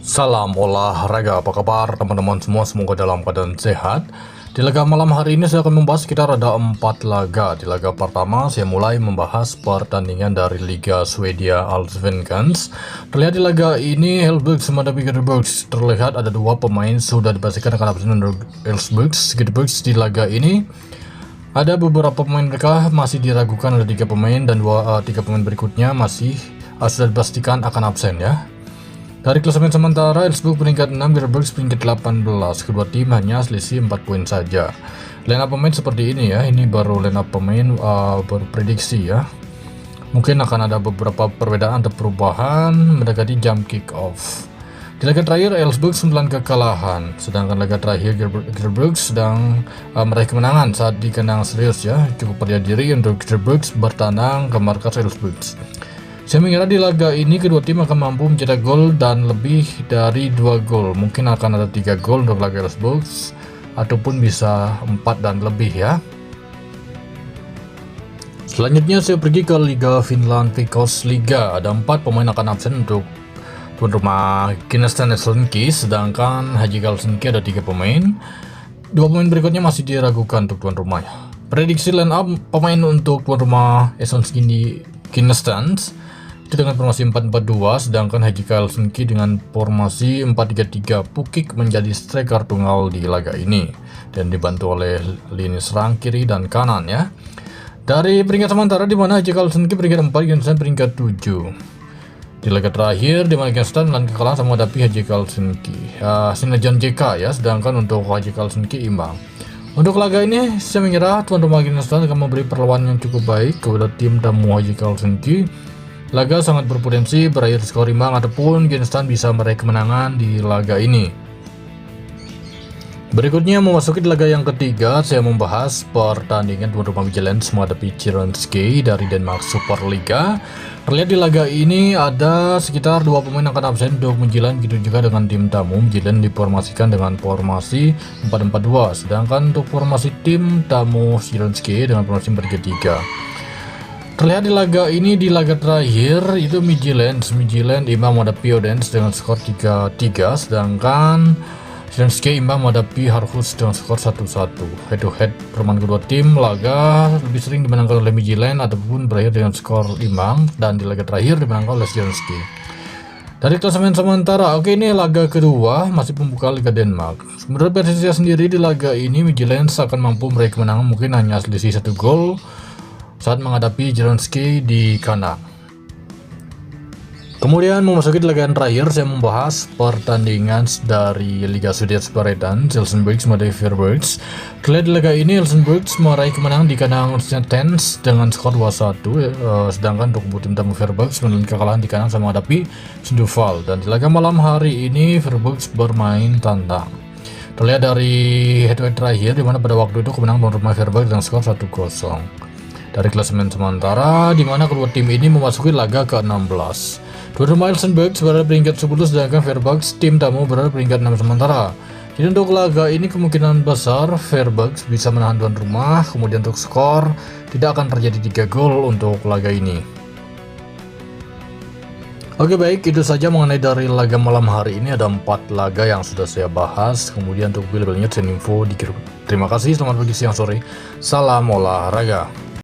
Salam olahraga, apa kabar teman-teman semua? Semoga dalam keadaan sehat. Di laga malam hari ini saya akan membahas sekitar ada 4 laga. Di laga pertama saya mulai membahas pertandingan dari Liga Swedia Allsvenskan. Terlihat di laga ini Elfsborg menghadapi Göteborg. Terlihat ada dua pemain sudah dipastikan akan absen untuk Elfsborg. Göteborg di laga ini ada beberapa pemain mereka masih diragukan, ada 3 pemain dan 3 pemain berikutnya masih sudah dipastikan akan absen ya. Dari klasemen sementara, Elfsborg peringkat 6, Göteborg peringkat 18. Kedua tim hanya selisih 4 poin saja. Line up pemain seperti ini ya. Ini baru line up pemain berprediksi ya. Mungkin akan ada beberapa perbedaan atau perubahan mendekati jam kick off. Di laga terakhir, Elfsborg 9 kekalahan. Sedangkan laga terakhir, Göteborg sedang meraih kemenangan saat di kandang serius ya. Cukup percaya diri untuk Göteborg bertandang ke markas Elfsborg. Saya mengira di laga ini kedua tim akan mampu mencetak gol dan lebih dari 2 gol. Mungkin akan ada 3 gol untuk laga Elfsborg ataupun bisa 4 dan lebih ya. Selanjutnya saya pergi ke Liga Finland Veikkausliiga. Ada 4 pemain akan absen untuk tuan rumah Kinestad Helsinki, sedangkan HJK Helsinki ada 3 pemain. 2 pemain berikutnya masih diragukan untuk tuan rumah. Prediksi line up pemain untuk tuan rumah Helsinki di Kinestad itu dengan formasi 4-4-2, sedangkan HJK Helsinki dengan formasi 4-3-3. Pukik menjadi striker tunggal di laga ini dan dibantu oleh lini serang kiri dan kanan ya. Dari peringkat sementara di mana HJK Helsinki peringkat 4, Kinestad peringkat 7. Di laga terakhir di mana Kinestad menelan kekalahan sama hadapi HJK Helsinki. Sinerjan JK ya, sedangkan untuk HJK Helsinki imbang. Untuk laga ini saya mengira tuan rumah Kinestad akan memberi perlawanan yang cukup baik kepada tim tamu HJK Helsinki. Laga sangat berpotensi berakhir skor imbang ataupun Kinestad bisa meraih kemenangan di laga ini. Berikutnya memasuki laga yang ketiga, saya membahas pertandingan tuan rumah Midtjylland menghadapi Chironski dari Denmark Superliga. Terlihat di laga ini ada sekitar 2 pemain akan absen untuk Midtjylland, gitu juga dengan tim tamu. Midtjylland diformasikan dengan formasi 4-4-2, sedangkan untuk formasi tim tamu Chironski dengan formasi 4-3-3. Terlihat di laga ini, di laga terakhir itu Midtjylland imbang menghadapi Odense dengan skor 3-3, sedangkan Chironski imbang menghadapi Aarhus dengan skor 1-1. Head to head permainan kedua tim laga lebih sering dimenangkan oleh Midtjylland ataupun berakhir dengan skor imbang, dan di laga terakhir dimenangkan oleh Chironski. Dari klasemen sementara, oke, ini laga kedua masih pembuka Liga Denmark. Menurut versi saya sendiri di laga ini Midtjylland akan mampu meraih kemenangan, mungkin hanya selisih 1 gol saat menghadapi Chironski di kandang. Kemudian memasuki laga yang terakhir, saya membahas pertandingan dari Liga Swedia Superettan, Helsingborg menghadapi Freiburg. Terlihat di laga ini Helsingborg meraih kemenangan di kandang Tens dengan skor 2-1, sedangkan untuk tim tamu Freiburg menelan kekalahan di kandang sama menghadapi Sundsvall. Dan di laga malam hari ini Freiburg bermain tandang. Terlihat dari head-to-head terakhir, di mana pada waktu itu kemenangan tuan rumah Freiburg dengan skor 1-0. Dari klasemen sementara, di mana kedua tim ini memasuki laga ke-16. Tuan rumah Helsingborg berada peringkat 10, sedangkan Freiburg tim tamu berada peringkat 6 sementara. Jadi untuk laga ini kemungkinan besar Freiburg bisa menahan tuan rumah, kemudian untuk skor tidak akan terjadi 3 gol untuk laga ini. Oke, baik, itu saja mengenai dari laga malam hari ini. Ada 4 laga yang sudah saya bahas. Kemudian untuk lebih lanjut info di grup. Terima kasih, selamat pagi, siang, sore. Salam olahraga.